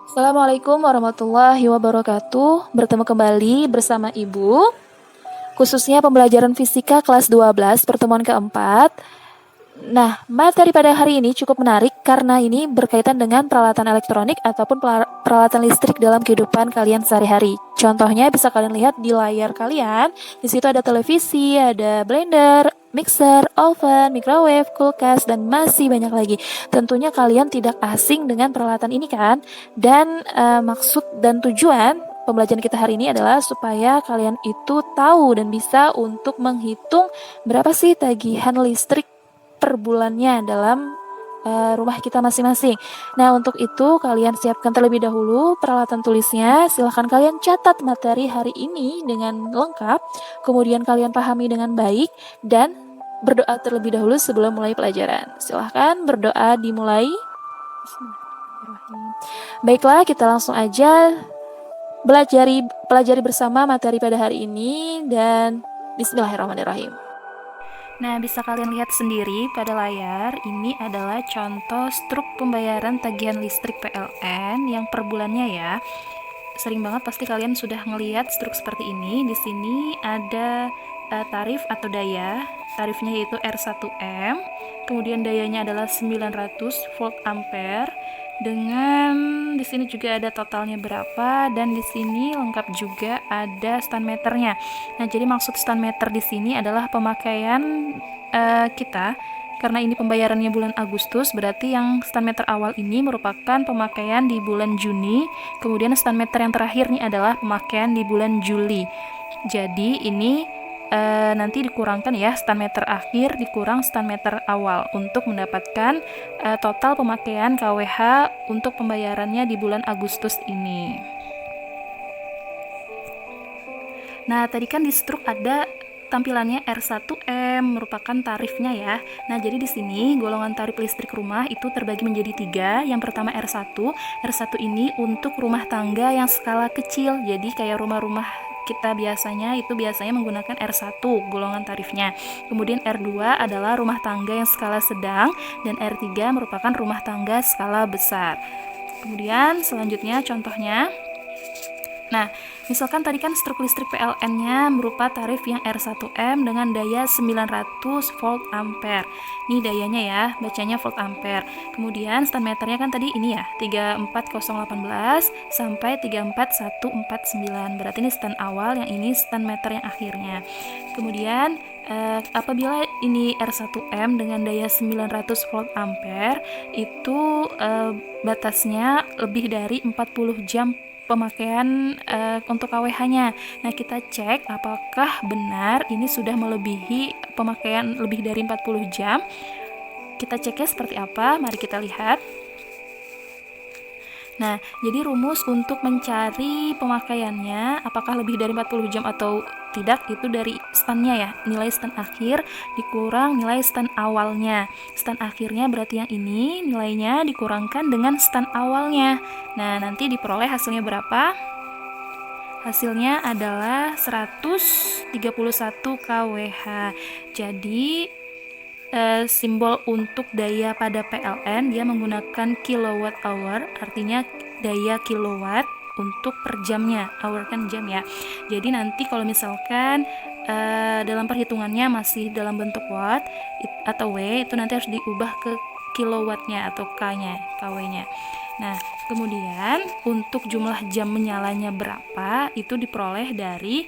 Assalamualaikum warahmatullahi wabarakatuh. Bertemu kembali bersama Ibu, khususnya pembelajaran fisika kelas 12 pertemuan keempat. Nah, materi pada hari ini cukup menarik karena ini berkaitan dengan peralatan elektronik ataupun peralatan listrik dalam kehidupan kalian sehari-hari. Contohnya bisa kalian lihat di layar kalian. Di situ ada televisi, ada blender, mixer, oven, microwave, kulkas, dan masih banyak lagi. Tentunya kalian tidak asing dengan peralatan ini kan? Dan maksud dan tujuan pembelajaran kita hari ini adalah supaya kalian itu tahu dan bisa untuk menghitung berapa sih tagihan listrik per bulannya dalam rumah kita masing-masing. Nah, untuk itu kalian siapkan terlebih dahulu peralatan tulisnya. Silahkan kalian catat materi hari ini dengan lengkap, kemudian kalian pahami dengan baik, dan berdoa terlebih dahulu sebelum mulai pelajaran. Silahkan berdoa dimulai. Bismillahirrahmanirrahim. Baiklah, kita langsung aja pelajari bersama materi pada hari ini, dan Bismillahirrahmanirrahim. Nah, bisa kalian lihat sendiri pada layar, ini adalah contoh struk pembayaran tagihan listrik PLN yang per bulannya ya. Sering banget pasti kalian sudah ngelihat struk seperti ini. Di sini ada tarif atau daya. Tarifnya yaitu R1M. Kemudian dayanya adalah 900 volt ampere. Dengan di sini juga ada totalnya berapa, dan di sini lengkap juga ada stand meternya. Nah, jadi maksud stand meter di sini adalah pemakaian kita. Karena ini pembayarannya bulan Agustus, berarti yang stand meter awal ini merupakan pemakaian di bulan Juni. Kemudian stand meter yang terakhir nih adalah pemakaian di bulan Juli. Jadi ini nanti dikurangkan ya, stand meter akhir dikurang stand meter awal untuk mendapatkan total pemakaian KWH untuk pembayarannya di bulan Agustus ini. Nah, tadi kan di struk ada tampilannya R1M merupakan tarifnya ya. Nah, jadi di sini golongan tarif listrik rumah itu terbagi menjadi 3. Yang pertama R1. R1 ini untuk rumah tangga yang skala kecil. Jadi kayak rumah-rumah kita biasanya menggunakan R1 golongan tarifnya. Kemudian R2 adalah rumah tangga yang skala sedang, dan R3 merupakan rumah tangga skala besar. Kemudian selanjutnya contohnya. Nah, misalkan tadi kan struk listrik PLN-nya berupa tarif yang R1M dengan daya 900 volt ampere. Ini dayanya ya, bacanya volt ampere. Kemudian stand meternya kan tadi ini ya, 34018 sampai 34149. Berarti ini stand awal, yang ini stand meter yang akhirnya. Kemudian apabila ini R1M dengan daya 900 volt ampere, itu batasnya lebih dari 40 jam pemakaian untuk KWH-nya. Nah, kita cek apakah benar ini sudah melebihi pemakaian lebih dari 40 jam. Kita ceknya seperti apa? Mari kita lihat. Nah, jadi rumus untuk mencari pemakaiannya apakah lebih dari 40 jam atau tidak, itu dari standnya ya, nilai stand akhir dikurang nilai stand awalnya. Stand akhirnya berarti yang ini, nilainya dikurangkan dengan stand awalnya. Nah, nanti diperoleh hasilnya berapa? Hasilnya adalah 131 kWh. Jadi simbol untuk daya pada PLN dia menggunakan kilowatt hour, artinya daya kilowatt untuk per jamnya. Hour kan jam ya. Jadi nanti kalau misalkan dalam perhitungannya masih dalam bentuk watt atau W, itu nanti harus diubah ke kilowattnya atau K-nya, KW-nya. Nah, kemudian untuk jumlah jam menyalanya berapa, itu diperoleh dari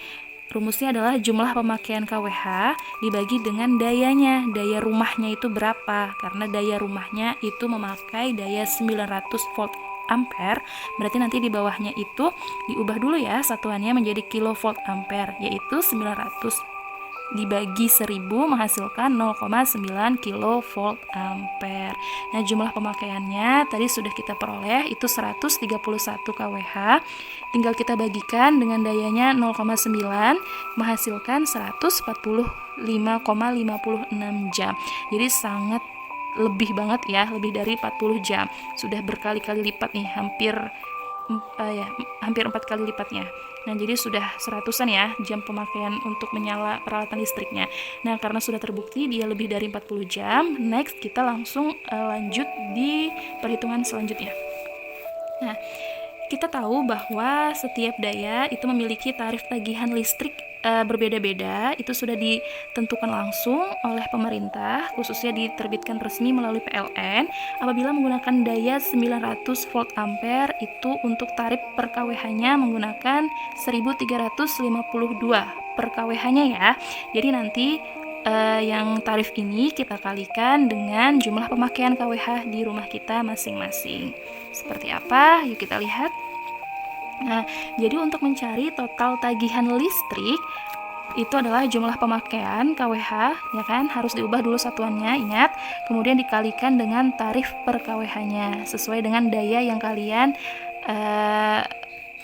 rumusnya adalah jumlah pemakaian KWH dibagi dengan dayanya. Daya rumahnya itu berapa? Karena daya rumahnya itu memakai daya 900 volt ampere, berarti nanti di bawahnya itu diubah dulu ya satuannya menjadi kilovolt ampere, yaitu 900 dibagi 1000 menghasilkan 0,9 kilovolt ampere. Nah, jumlah pemakaiannya tadi sudah kita peroleh, itu 131 kWh. Tinggal kita bagikan dengan dayanya 0,9 menghasilkan 145,56 jam. Jadi sangat lebih banget ya, lebih dari 40 jam. Sudah berkali-kali lipat nih, hampir 4 kali lipatnya. Nah, jadi sudah 100-an ya jam pemakaian untuk menyala peralatan listriknya. Nah, karena sudah terbukti dia lebih dari 40 jam, next kita langsung lanjut di perhitungan selanjutnya. Nah, kita tahu bahwa setiap daya itu memiliki tarif tagihan listrik berbeda-beda. Itu sudah ditentukan langsung oleh pemerintah, khususnya diterbitkan resmi melalui PLN. Apabila menggunakan daya 900 volt ampere, itu untuk tarif per kWh-nya menggunakan 1352 per kWh-nya ya. Jadi nanti yang tarif ini kita kalikan dengan jumlah pemakaian kWh di rumah kita masing-masing. Seperti apa? Yuk kita lihat. Nah, jadi untuk mencari total tagihan listrik itu adalah jumlah pemakaian kWh, ya kan? Harus diubah dulu satuannya, ingat. Kemudian dikalikan dengan tarif per kWh-nya sesuai dengan daya yang kalian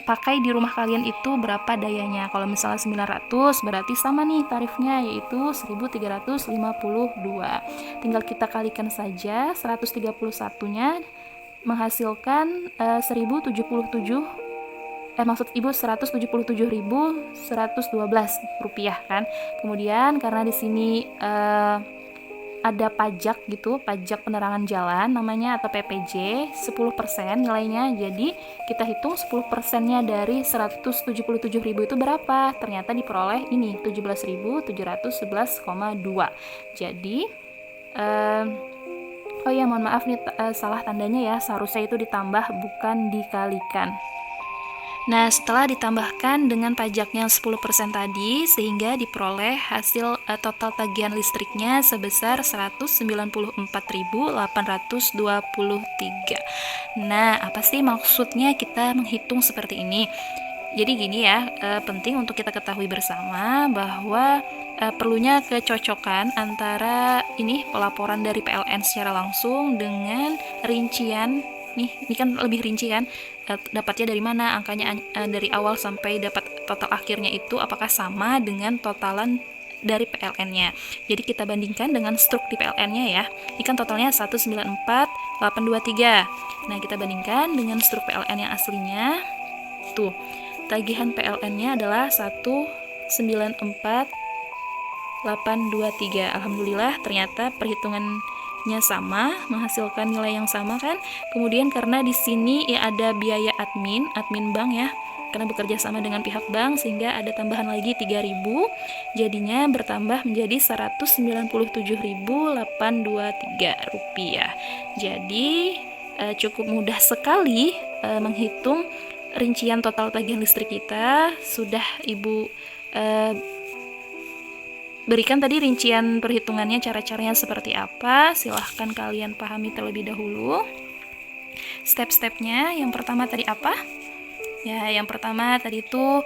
pakai di rumah kalian itu berapa dayanya. Kalau misalnya 900 berarti sama nih tarifnya, yaitu 1352. Tinggal kita kalikan saja 131-nya menghasilkan 1077 maksud Ibu 177.112 rupiah kan. Kemudian karena di sini ada pajak gitu, pajak penerangan jalan namanya atau PPJ 10% nilainya. Jadi kita hitung 10%-nya dari 177.000 itu berapa? Ternyata diperoleh ini 17.711,2. Jadi oh ya mohon maaf nih salah tandanya ya, seharusnya itu ditambah bukan dikalikan. Nah, setelah ditambahkan dengan pajaknya 10% tadi, sehingga diperoleh hasil total tagihan listriknya sebesar 194.823. Nah, apa sih maksudnya kita menghitung seperti ini? Jadi gini ya, penting untuk kita ketahui bersama bahwa perlunya kecocokan antara ini pelaporan dari PLN secara langsung dengan rincian. Nih, ini kan lebih rinci kan, dapatnya dari mana, angkanya dari awal sampai dapat total akhirnya itu apakah sama dengan totalan dari PLN-nya. Jadi kita bandingkan dengan struk di PLN-nya ya. Ini kan totalnya 194.823. Nah, kita bandingkan dengan struk PLN yang aslinya. Tuh, tagihan PLN-nya adalah 194.823. Alhamdulillah ternyata perhitungannya sama, menghasilkan nilai yang sama kan. Kemudian karena di sini ya ada biaya admin bank ya, karena bekerja sama dengan pihak bank sehingga ada tambahan lagi 3.000, jadinya bertambah menjadi 197.823 rupiah. Jadi cukup mudah sekali menghitung rincian total tagihan listrik kita. Sudah Ibu berikan tadi rincian perhitungannya, cara-caranya seperti apa. Silahkan kalian pahami terlebih dahulu. Step-stepnya yang pertama tadi apa? Ya, yang pertama tadi itu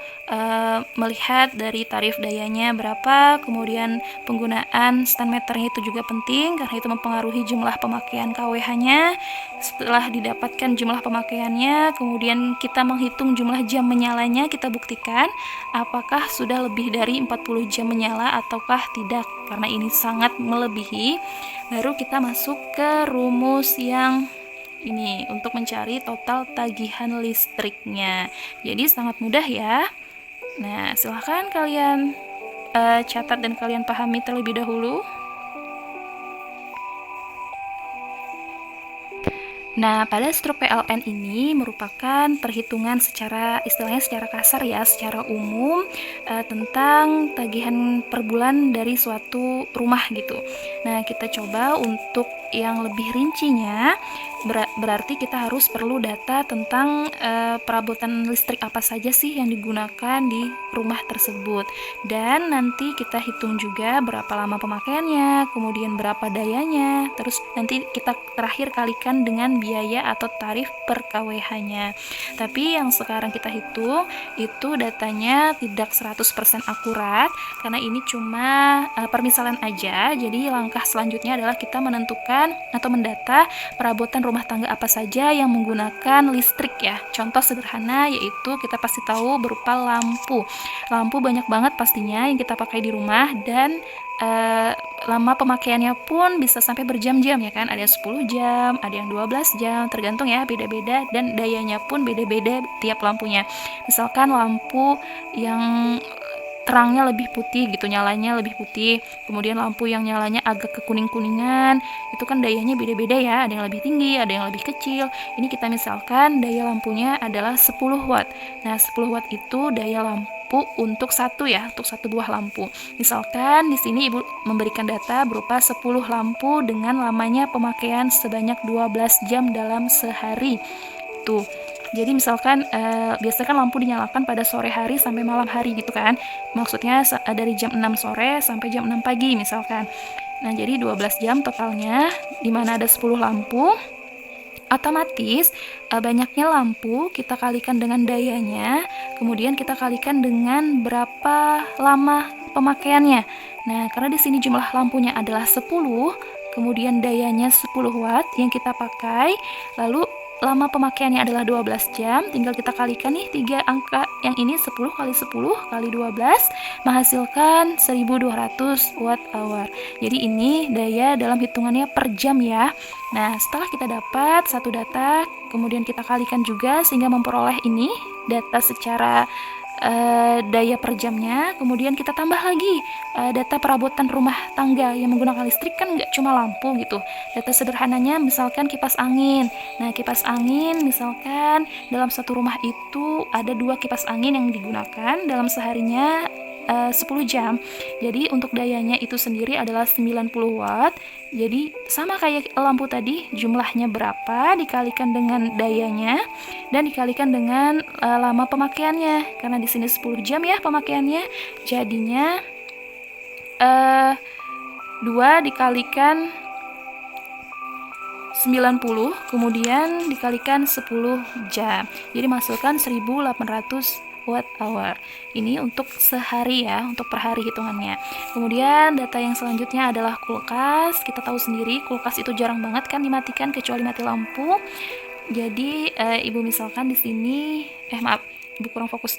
melihat dari tarif dayanya berapa, kemudian penggunaan stand meternya itu juga penting karena itu mempengaruhi jumlah pemakaian kWh-nya. Setelah didapatkan jumlah pemakaiannya, kemudian kita menghitung jumlah jam menyalanya, kita buktikan apakah sudah lebih dari 40 jam menyala ataukah tidak. Karena ini sangat melebihi, baru kita masuk ke rumus yang ini untuk mencari total tagihan listriknya. Jadi sangat mudah ya. Nah, silahkan kalian catat dan kalian pahami terlebih dahulu. Nah, pada struk PLN ini merupakan perhitungan secara istilahnya secara kasar ya, secara umum tentang tagihan per bulan dari suatu rumah gitu. Nah, kita coba untuk yang lebih rincinya, berarti kita harus perlu data tentang perabotan listrik apa saja sih yang digunakan di rumah tersebut. Dan nanti kita hitung juga berapa lama pemakaiannya, kemudian berapa dayanya, terus nanti kita terakhir kalikan dengan biaya atau tarif per kWh-nya. Tapi yang sekarang kita hitung itu datanya tidak 100% akurat karena ini cuma permisalan aja. Jadi langkah selanjutnya adalah kita menentukan atau mendata perabotan rumah tangga apa saja yang menggunakan listrik ya. Contoh sederhana yaitu kita pasti tahu berupa lampu. Lampu banyak banget pastinya yang kita pakai di rumah dan lama pemakaiannya pun bisa sampai berjam-jam ya kan, ada 10 jam, ada yang 12 jam, tergantung ya, beda-beda, dan dayanya pun beda-beda tiap lampunya. Misalkan lampu yang terangnya lebih putih gitu, nyalanya lebih putih. Kemudian lampu yang nyalanya agak kekuning-kuningan, itu kan dayanya beda-beda ya, ada yang lebih tinggi, ada yang lebih kecil. Ini kita misalkan daya lampunya adalah 10 watt. Nah, 10 watt itu daya lampu untuk satu buah lampu. Misalkan di sini Ibu memberikan data berupa 10 lampu dengan lamanya pemakaian sebanyak 12 jam dalam sehari. Tuh. Jadi misalkan biasanya kan lampu dinyalakan pada sore hari sampai malam hari gitu kan. Maksudnya dari jam 6 sore sampai jam 6 pagi misalkan. Nah, jadi 12 jam totalnya, di mana ada 10 lampu. Otomatis banyaknya lampu kita kalikan dengan dayanya, kemudian kita kalikan dengan berapa lama pemakaiannya. Nah, karena di sini jumlah lampunya adalah 10, kemudian dayanya 10 watt yang kita pakai, lalu lama pemakaiannya adalah 12 jam, tinggal kita kalikan nih 3 angka yang ini, 10 kali 10 kali 12 menghasilkan 1200 watt hour. Jadi ini daya dalam hitungannya per jam ya. Nah, setelah kita dapat satu data, kemudian kita kalikan juga sehingga memperoleh ini data secara daya per jamnya. Kemudian kita tambah lagi data perabotan rumah tangga yang menggunakan listrik, kan nggak cuma lampu gitu. Data sederhananya misalkan kipas angin. Nah, kipas angin misalkan dalam satu rumah itu ada 2 kipas angin yang digunakan dalam seharinya 10 jam. Jadi untuk dayanya itu sendiri adalah 90 watt. Jadi sama kayak lampu tadi, jumlahnya berapa dikalikan dengan dayanya dan dikalikan dengan lama pemakaiannya. Karena di sini 10 jam ya pemakaiannya, jadinya 2 dikalikan 90 kemudian dikalikan 10 jam. Jadi menghasilkan 1800 watt hour. Ini untuk sehari ya, untuk per hari hitungannya. Kemudian data yang selanjutnya adalah kulkas. Kita tahu sendiri kulkas itu jarang banget kan dimatikan kecuali mati lampu. Jadi Ibu misalkan di sini maaf, Ibu kurang fokus.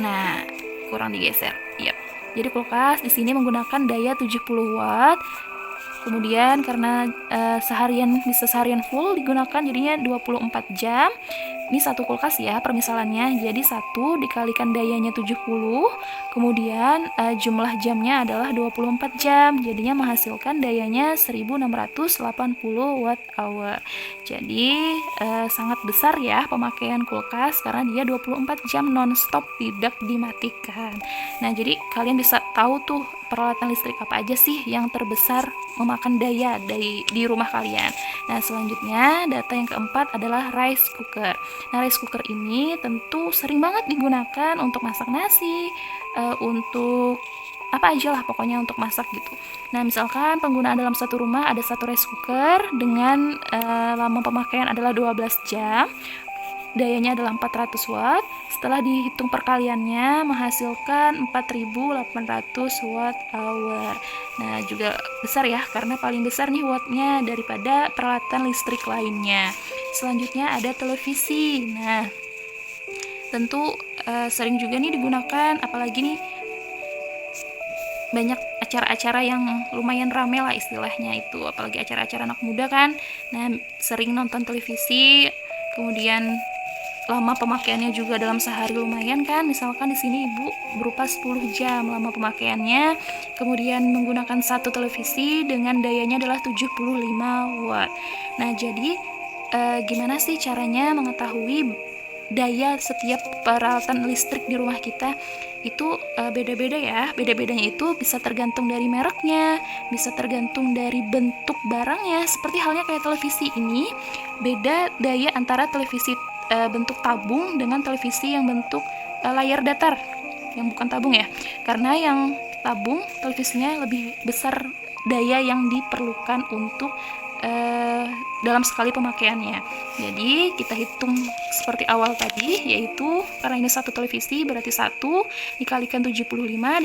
Nah, kurang digeser. Yap. Jadi kulkas di sini menggunakan daya 70 watt. Kemudian karena bisa seharian full digunakan, jadinya 24 jam. Ini satu kulkas ya permisalannya. Jadi 1 dikalikan dayanya 70, kemudian jumlah jamnya adalah 24 jam. Jadinya menghasilkan dayanya 1680 watt hour. Jadi sangat besar ya pemakaian kulkas karena dia 24 jam non-stop tidak dimatikan. Nah, jadi kalian bisa tahu tuh peralatan listrik apa aja sih yang terbesar memakan daya di rumah kalian. Nah, selanjutnya data yang keempat adalah rice cooker. Nah, rice cooker ini tentu sering banget digunakan untuk masak nasi, untuk apa aja lah pokoknya untuk masak gitu. Nah, misalkan penggunaan dalam satu rumah ada satu rice cooker dengan lama pemakaian adalah 12 jam. Dayanya adalah 400 watt. Setelah dihitung perkaliannya menghasilkan 4800 watt hour. Nah, juga besar ya karena paling besar nih wattnya daripada peralatan listrik lainnya. Selanjutnya ada televisi. Nah, tentu sering juga nih digunakan, apalagi nih banyak acara-acara yang lumayan rame lah istilahnya itu, apalagi acara-acara anak muda kan. Nah, sering nonton televisi, kemudian lama pemakaiannya juga dalam sehari lumayan kan. Misalkan di sini Ibu berupa 10 jam lama pemakaiannya, kemudian menggunakan satu televisi dengan dayanya adalah 75 watt. Nah, jadi gimana sih caranya mengetahui daya setiap peralatan listrik di rumah kita? Itu beda-beda ya. Beda-bedanya itu bisa tergantung dari mereknya, bisa tergantung dari bentuk barangnya. Seperti halnya kayak televisi ini, beda daya antara televisi bentuk tabung dengan televisi yang bentuk layar datar, yang bukan tabung ya. Karena yang tabung televisinya lebih besar daya yang diperlukan untuk dalam sekali pemakaiannya. Jadi kita hitung seperti awal tadi, yaitu karena ini satu televisi berarti 1 dikalikan 75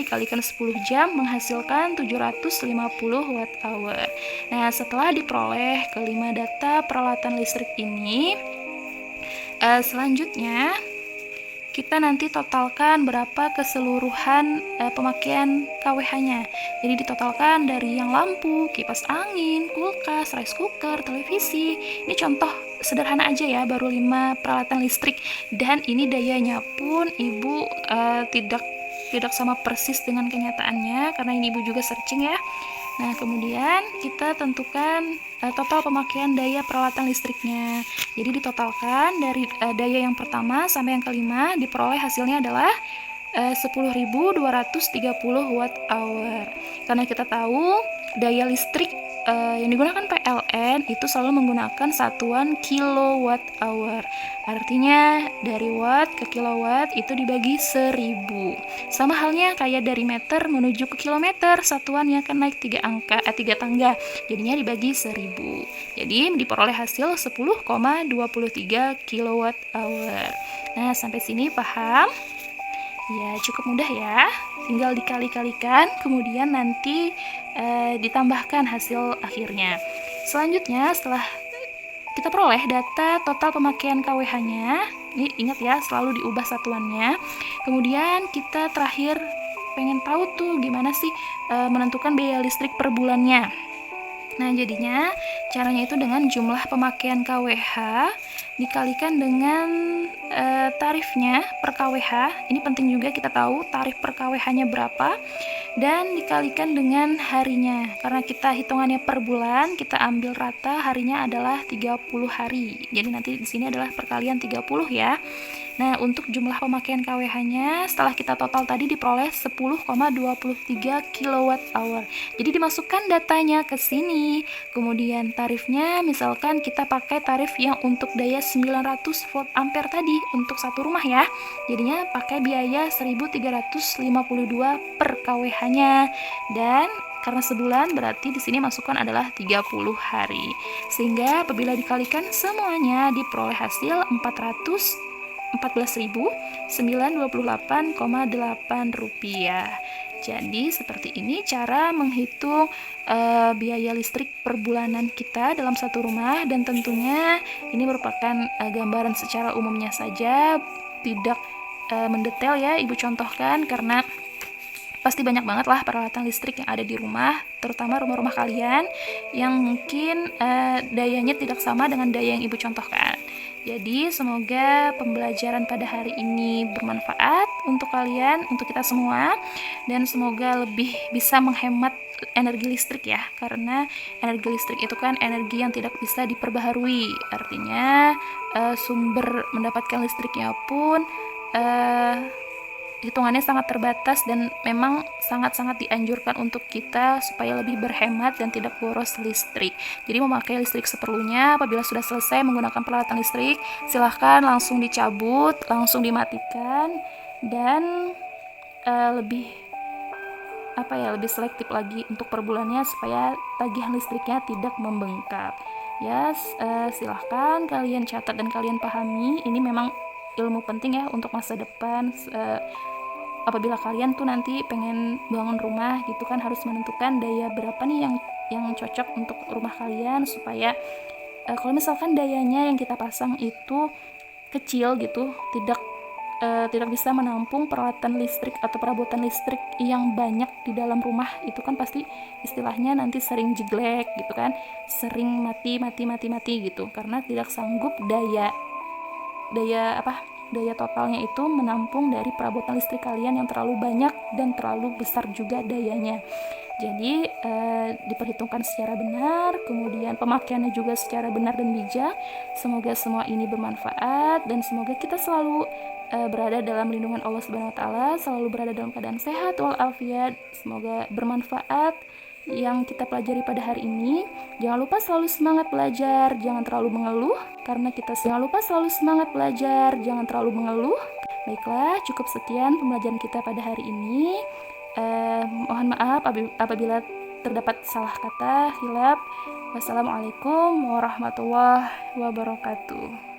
dikalikan 10 jam menghasilkan 750 watt hour. Nah, setelah diperoleh kelima data peralatan listrik ini, selanjutnya kita nanti totalkan berapa keseluruhan pemakaian KWH-nya. Jadi ditotalkan dari yang lampu, kipas angin, kulkas, rice cooker, televisi. Ini contoh sederhana aja ya, baru 5 peralatan listrik, dan ini dayanya pun Ibu tidak sama persis dengan kenyataannya karena ini Ibu juga searching ya. Nah, kemudian kita tentukan total pemakaian daya peralatan listriknya. Jadi ditotalkan dari daya yang pertama sampai yang kelima, diperoleh hasilnya adalah 10.230 watt hour. Karena kita tahu daya listrik yang digunakan PLN itu selalu menggunakan satuan kilowatt hour. Artinya dari watt ke kilowatt itu dibagi 1000. Sama halnya kayak dari meter menuju ke kilometer, satuannya kan naik 3 tangga. Jadinya dibagi 1000. Jadi diperoleh hasil 10,23 kilowatt hour. Nah, sampai sini paham? Ya, cukup mudah ya. Tinggal dikali-kalikan, kemudian nanti ditambahkan hasil akhirnya. Selanjutnya, setelah kita peroleh data total pemakaian KWH-nya, ini ingat ya, selalu diubah satuannya. Kemudian kita terakhir pengen tahu tuh gimana sih menentukan biaya listrik per bulannya. Nah, jadinya caranya itu dengan jumlah pemakaian KWH dikalikan dengan tarifnya per KWH. Ini penting juga kita tahu tarif per KWH-nya berapa, dan dikalikan dengan harinya. Karena kita hitungannya per bulan, kita ambil rata harinya adalah 30 hari. Jadi nanti di sini adalah perkalian 30 ya. Nah, untuk jumlah pemakaian KWH-nya setelah kita total tadi diperoleh 10,23 kWh. Jadi dimasukkan datanya ke sini. Kemudian tarifnya misalkan kita pakai tarif yang untuk daya 900 volt ampere tadi untuk satu rumah ya. Jadinya pakai biaya 1.352 per KWH-nya. Dan karena sebulan berarti di sini masukan adalah 30 hari. Sehingga apabila dikalikan semuanya diperoleh hasil 14.928,8 rupiah. Jadi seperti ini cara menghitung biaya listrik per bulanan kita dalam satu rumah, dan tentunya ini merupakan gambaran secara umumnya saja, tidak mendetail ya Ibu contohkan, karena pasti banyak banget lah peralatan listrik yang ada di rumah, terutama rumah-rumah kalian yang mungkin dayanya tidak sama dengan daya yang Ibu contohkan. Jadi semoga pembelajaran pada hari ini bermanfaat untuk kalian, untuk kita semua, dan semoga lebih bisa menghemat energi listrik ya, karena energi listrik itu kan energi yang tidak bisa diperbaharui. Artinya sumber mendapatkan listriknya pun hitungannya sangat terbatas, dan memang sangat-sangat dianjurkan untuk kita supaya lebih berhemat dan tidak boros listrik. Jadi memakai listrik seperlunya. Apabila sudah selesai menggunakan peralatan listrik, silahkan langsung dicabut, langsung dimatikan, dan lebih selektif lagi untuk per bulannya supaya tagihan listriknya tidak membengkak. Ya, silahkan kalian catat dan kalian pahami. Ini memang ilmu penting ya untuk masa depan. Apabila kalian tuh nanti pengen bangun rumah gitu kan, harus menentukan daya berapa nih yang cocok untuk rumah kalian, supaya kalau misalkan dayanya yang kita pasang itu kecil gitu, tidak bisa menampung peralatan listrik atau perabotan listrik yang banyak di dalam rumah, itu kan pasti istilahnya nanti sering jeglek gitu kan, sering mati gitu, karena tidak sanggup daya totalnya itu menampung dari perabotan listrik kalian yang terlalu banyak dan terlalu besar juga dayanya. Jadi diperhitungkan secara benar, kemudian pemakaiannya juga secara benar dan bijak. Semoga semua ini bermanfaat, dan semoga kita selalu berada dalam lindungan Allah Subhanahu wa taala, selalu berada dalam keadaan sehat walafiat. Semoga bermanfaat yang kita pelajari pada hari ini. Jangan lupa selalu semangat belajar, jangan terlalu mengeluh, karena jangan lupa selalu semangat belajar, jangan terlalu mengeluh. Baiklah, cukup sekian pembelajaran kita pada hari ini. Mohon maaf apabila terdapat salah kata, khilaf. Wassalamualaikum warahmatullahi wabarakatuh.